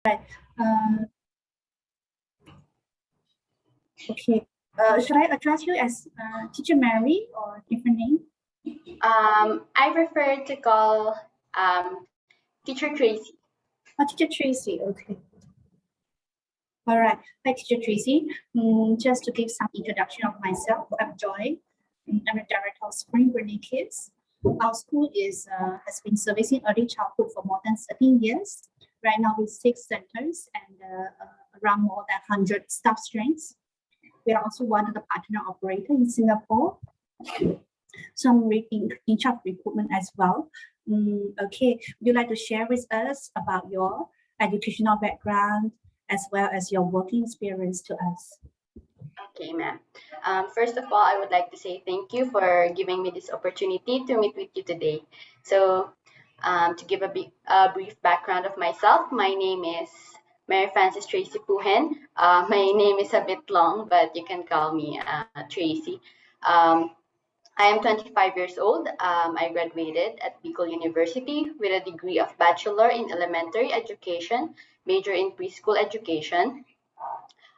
Right. Okay. Should I address you as Teacher Mary or different name? I prefer to call Teacher Tracy. Oh, Teacher Tracy. Okay. All right. Hi, Teacher Tracy. Just to give some introduction of myself, I'm Joy. I'm the director of Spring Valley Kids. Our school has been servicing early childhood for more than 13 years. Right now with 6 centers and around more than 100 staff strengths. We are also one of the partner operators in Singapore. So I'm in charge of recruitment as well. Okay, would you like to share with us about your educational background as well as your working experience to us? Okay, ma'am. First of all, I would like to say thank you for giving me this opportunity to meet with you today. So, to give a brief background of myself, my name is Mary Frances Tracy Puhen. My name is a bit long, but you can call me Tracy. I am 25 years old. I graduated at Bicol University with a degree of Bachelor in Elementary Education, major in Preschool Education.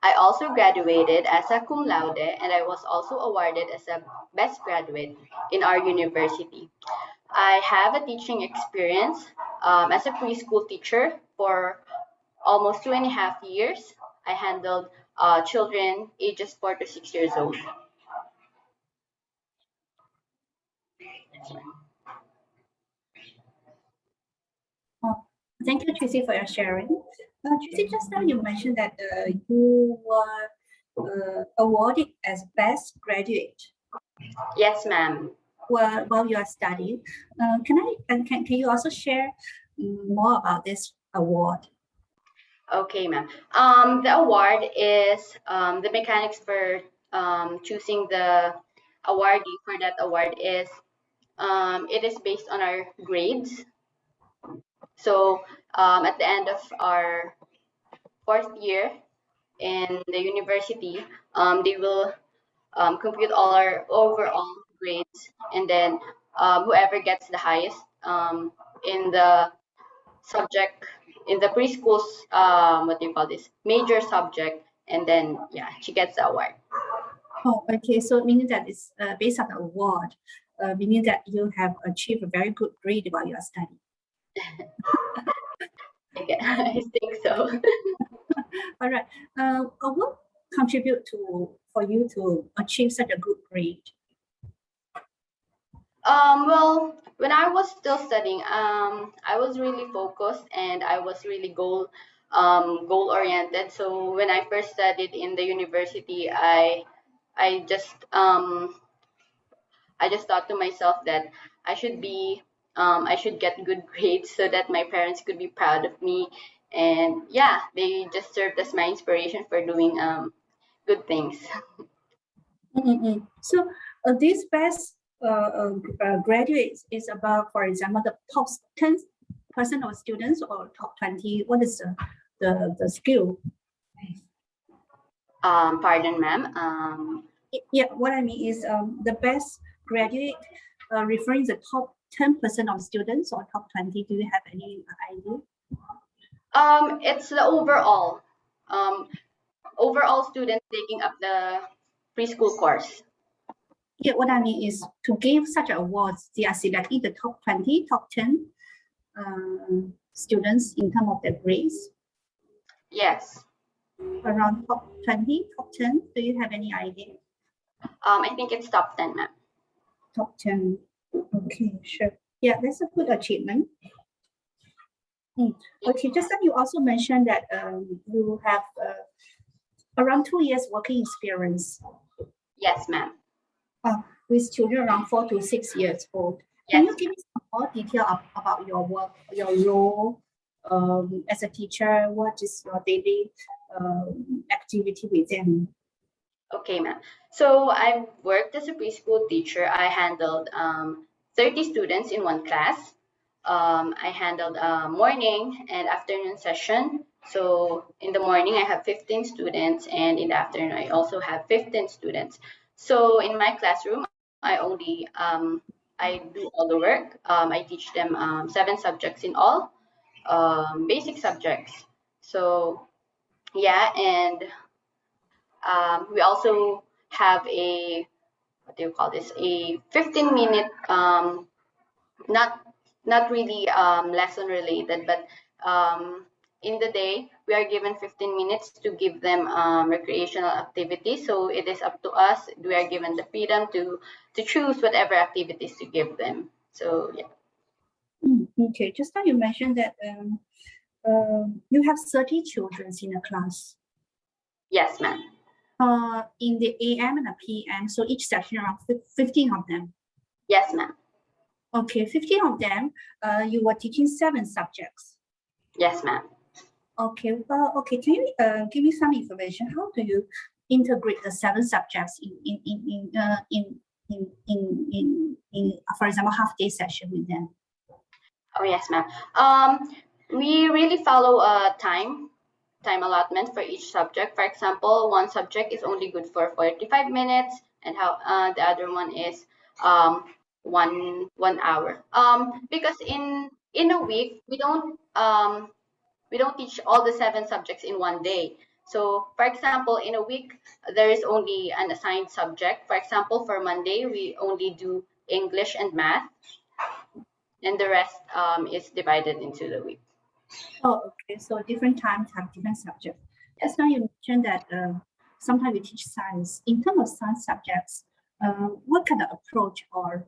I also graduated as a cum laude, and I was also awarded as a best graduate in our university. I have a teaching experience as a preschool teacher for almost 2.5 years. I handled children ages 4 to 6 years old. Oh, thank you, Tracy, for your sharing. Tracy, just now you mentioned that you were awarded as best graduate. Yes, ma'am. While you are studying. Can you also share more about this award? Okay, ma'am. The award is the mechanics for choosing the awardee for that award is it is based on our grades. So at the end of our 4th year in the university, they will compute all our overall grades, and then whoever gets the highest in the subject in the preschool's what do you call this major subject, and then yeah, she gets the award. Oh, okay. So meaning that it's based on the award, meaning that you have achieved a very good grade while you are studying. I think so. All right. What contribute for you to achieve such a good grade? Well, when I was still studying, I was really focused and I was really goal oriented. So when I first studied in the university, I just I just thought to myself that I should be I should get good grades so that my parents could be proud of me, and yeah, they just served as my inspiration for doing good things. So this best graduates is about, for example, the top 10% of students or top 20. What is the skill? Pardon, ma'am. Yeah, what I mean is the best graduate referring the top 10% of students or top 20. Do you have any idea? It's the overall students taking up the preschool course. Yeah, what I mean is to give such awards, they are selecting the top 20, top 10 students in terms of their grades. Yes. Around top 20, top 10. Do you have any idea? I think it's top 10, ma'am. Top 10. Okay, sure. Yeah, that's a good achievement. Okay, just then you also mentioned that you have around 2 years working experience. Yes, ma'am. With children around 4 to 6 years old. Yes. Can you give me some more detail about your work, your role as a teacher? What is your daily activity with them? Okay, ma'am. So I've worked as a preschool teacher. I handled 30 students in one class. I handled a morning and afternoon session. So in the morning, I have 15 students, and in the afternoon, I also have 15 students. So in my classroom, I only I do all the work. I teach them 7 subjects in all, basic subjects. So yeah, and we also have a, what do you call this, a 15-minute, not not really lesson related, but um, in the day we are given 15 minutes to give them recreational activities. So it is up to us. We are given the freedom to choose whatever activities to give them. So yeah. Okay, just now you mentioned that you have 30 children in a class. Yes, ma'am. In the AM and the PM, so each section around 15 of them. Yes, ma'am. Okay, 15 of them, you were teaching 7 subjects. Yes, ma'am. Okay, well, okay, can you give me some information? How do you integrate the 7 subjects in for example, half-day session with them? Oh yes, ma'am. We really follow a time allotment for each subject. For example, one subject is only good for 45 minutes, and how the other one is um, 1 hour. Because in a week we don't teach all the 7 subjects in one day. So, for example, in a week there is only an assigned subject. For example, for Monday we only do English and math, and the rest is divided into the week. Oh, okay. So different times have different subjects. Yes. Just now you mentioned that sometimes we teach science. In terms of science subjects, what kind of approach or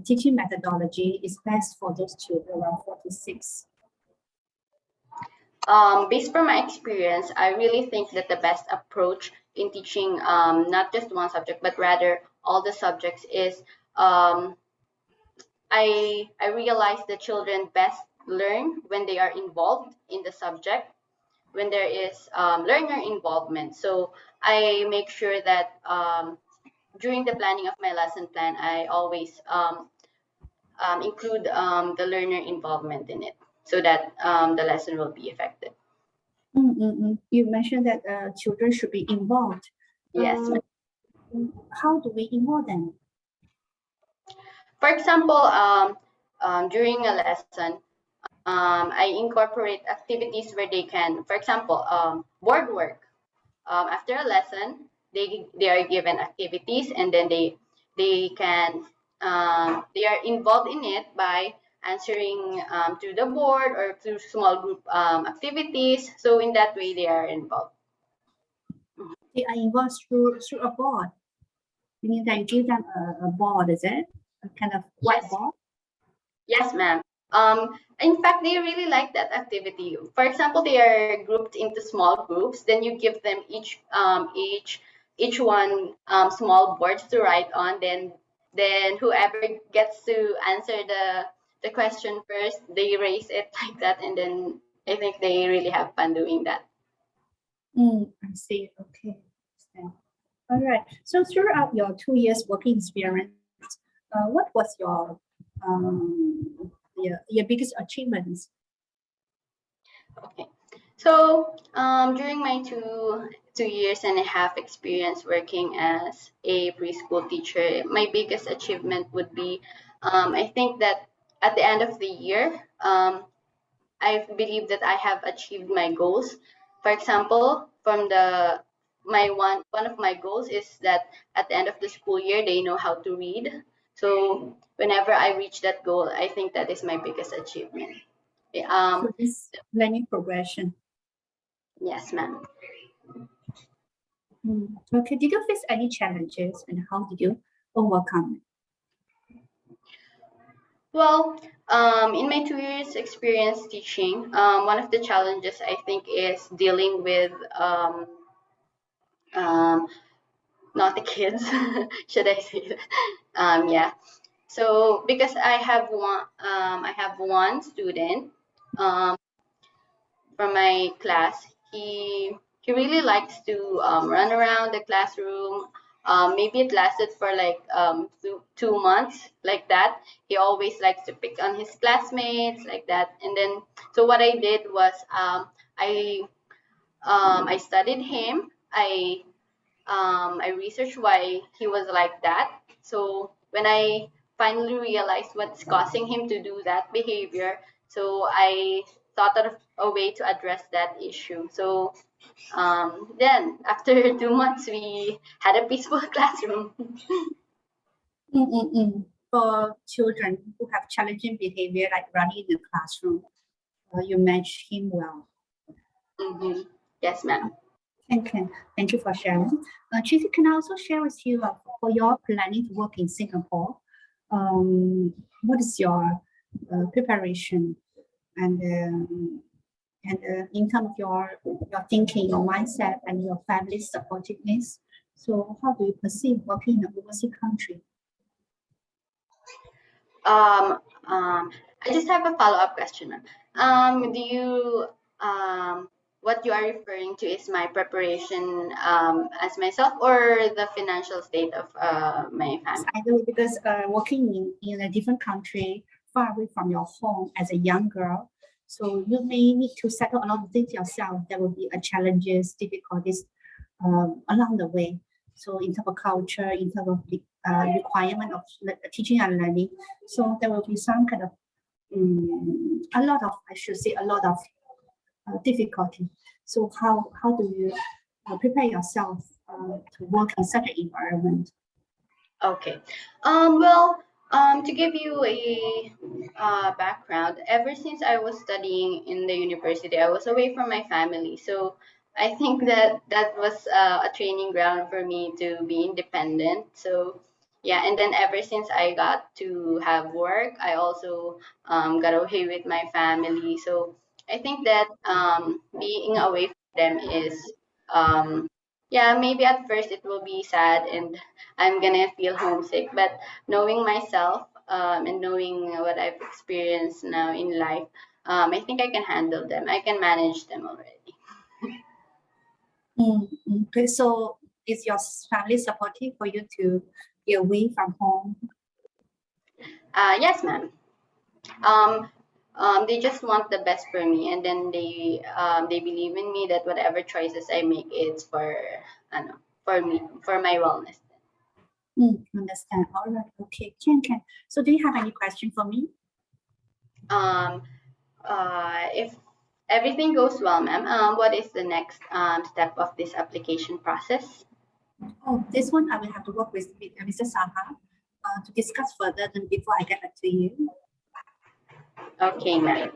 teaching methodology is best for those children around 4 to 6? Based from my experience, I really think that the best approach in teaching not just one subject, but rather all the subjects is I realize that children best learn when they are involved in the subject, when there is learner involvement. So I make sure that during the planning of my lesson plan, I always include the learner involvement in it so that the lesson will be effective. You mentioned that children should be involved. Yes. How do we involve them? For example, during a lesson, I incorporate activities where they can, for example, board work. After a lesson, they are given activities, and then they can they are involved in it by answering through the board or through small group activities. So in that way, they are involved. They are involved through a board. You mean that you give them a board, is it? A kind of whiteboard? Yes, ma'am. In fact, they really like that activity. For example, they are grouped into small groups. Then you give them each one small boards to write on. Then whoever gets to answer the question first, they raise it like that, and then I think they really have fun doing that. I see. Okay. All right. So throughout your 2 years working experience, what was your biggest achievements? Okay. So during my two years and a half experience working as a preschool teacher, my biggest achievement would be I think that at the end of the year, I believe that I have achieved my goals. For example, from the my one of my goals is that at the end of the school year they know how to read. So whenever I reach that goal, I think that is my biggest achievement. So this learning progression. Yes, ma'am. Okay. Did you face any challenges and how did you overcome Well, in my 2 years experience teaching, one of the challenges I think is dealing with um, not the kids, should I say that? Yeah. So because I have one student um, from my class. He really likes to run around the classroom. Maybe it lasted for like 2 months, like that. He always likes to pick on his classmates, like that. And then, so what I did was I studied him. I researched why he was like that. So when I finally realized what's causing him to do that behavior, so thought of a way to address that issue. So then after 2 months, we had a peaceful classroom. For children who have challenging behavior like running in the classroom, you manage him well. Yes, ma'am. Thank you for sharing. Tracy, can I also share with you for your planning to work in Singapore? What is your preparation and in terms of your thinking, your mindset, and your family's supportiveness? So, how do you perceive working in an overseas country? I just have a follow-up question, ma'am. Do you what you are referring to is my preparation as myself or the financial state of my family? Either way, because working in a different country, far away from your home as a young girl, so you may need to settle a lot of things yourself. There will be challenges, difficulties along the way. So in terms of culture, in terms of the requirement of teaching and learning, so there will be some kind of a lot of, I should say, a lot of difficulty. So how do you prepare yourself to work in such an environment? Okay. Well, to give you a background, ever since I was studying in the university, I was away from my family. So I think that that was a training ground for me to be independent. So yeah, and then ever since I got to have work, I also got away with my family. So I think that being away from them is yeah, maybe at first it will be sad and I'm gonna feel homesick. But knowing myself and knowing what I've experienced now in life, I think I can handle them. I can manage them already. Okay, so is your family supportive for you to be away from home? Yes, ma'am. They just want the best for me, and then they believe in me that whatever choices I make, it's for for me, for my wellness. Understand. All right. Okay. Can. So do you have any question for me? Um, if everything goes well, ma'am, what is the next step of this application process? Oh, this one I will have to work with Mr. Saha to discuss further than before I get back to you. Okay, ma'am.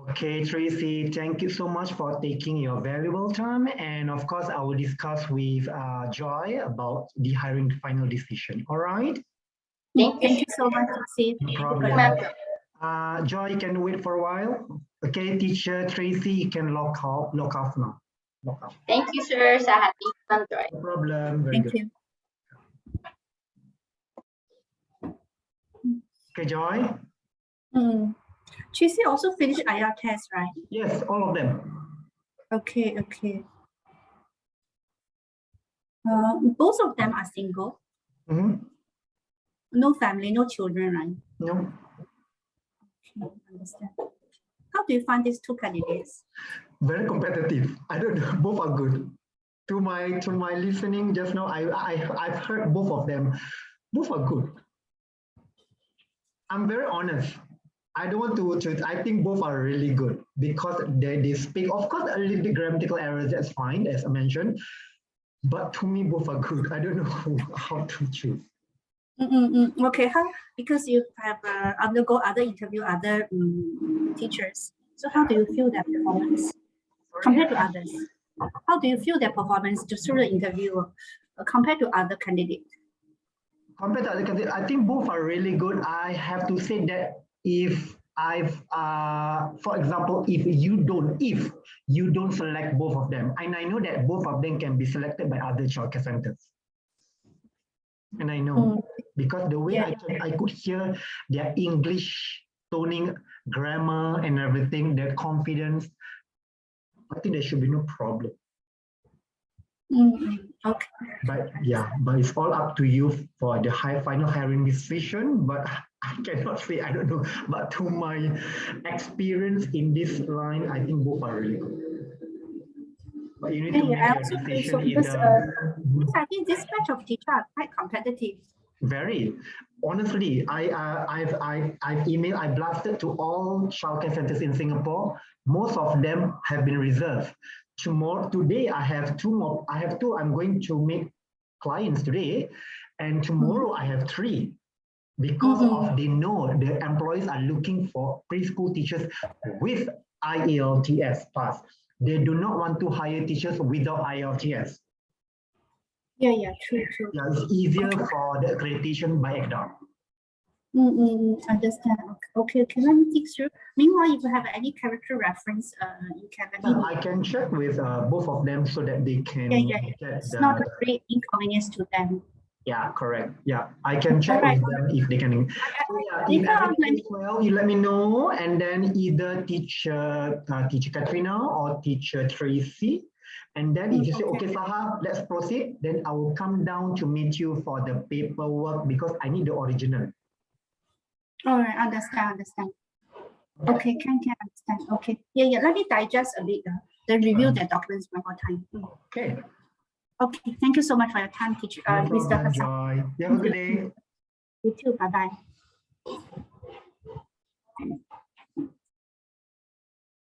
Okay, Tracy, thank you so much for taking your valuable time. And of course, I will discuss with Joy about the hiring final decision. All right? Thank you. So much, Tracy. No Thank you problem. for your Joy, you can wait for a while. Okay, teacher Tracy, you can log off now. Log off. Thank you, sir. Sahati. Joy. No problem. Very Thank good. you. Okay, Joy? Tracy also finished IR test, right? Yes, all of them. Okay. Both of them are single. No family, no children, right? No. Okay, understand. How do you find these two candidates? Very competitive. I don't know. Both are good. To my listening just now, I've heard both of them. Both are good. I'm very honest. I don't want to I think both are really good because they speak, of course, a little bit grammatical errors, that's fine, as I mentioned. But to me, both are good. I don't know how to choose. Okay, how, because you have undergo other interview, other teachers. So how do you feel their performance compared to others? How do you feel their performance through the interview compared to other candidates? Compared to other candidates, I think both are really good. I have to say that if for example, if you don't select both of them, and I know that both of them can be selected by other childcare centers. And I know because the way I could hear their English toning, grammar, and everything, their confidence, I think there should be no problem. Okay. But yeah, but it's all up to you for the final hiring decision. But I cannot say, I don't know. But to my experience in this line, I think both are really good. But you need to make your decision because I think this batch of teachers are quite competitive. Very. honestly, I've emailed, I blasted to all childcare centers in Singapore. Most of them have been reserved. Today, I have two more. I have two. I'm going to meet clients today, and tomorrow I have three. Because of they know the employees are looking for preschool teachers with IELTS pass. They do not want to hire teachers without IELTS. Yeah, true. Yeah, it's easier for the accreditation by ECDA. Understand. Okay, let me think through. Meanwhile, if you have any character reference, you can let me know. I can check with both of them so that they can get It's the, not a great inconvenience to them. yeah, correct. Yeah, I can check Alright. with them if they can. So yeah, if everything is well, you let me know, and then either teacher Katrina or teacher Tracy. And then if you say, okay, Saha, let's proceed, then I will come down to meet you for the paperwork because I need the original. All right, understand. Okay, can understand. Okay, yeah. Let me digest a bit. Then review the documents one more time. Okay. Okay, thank you so much for your time, teacher. No Mr. problem, Hassan. Joy. You have a good day. You too. Bye bye.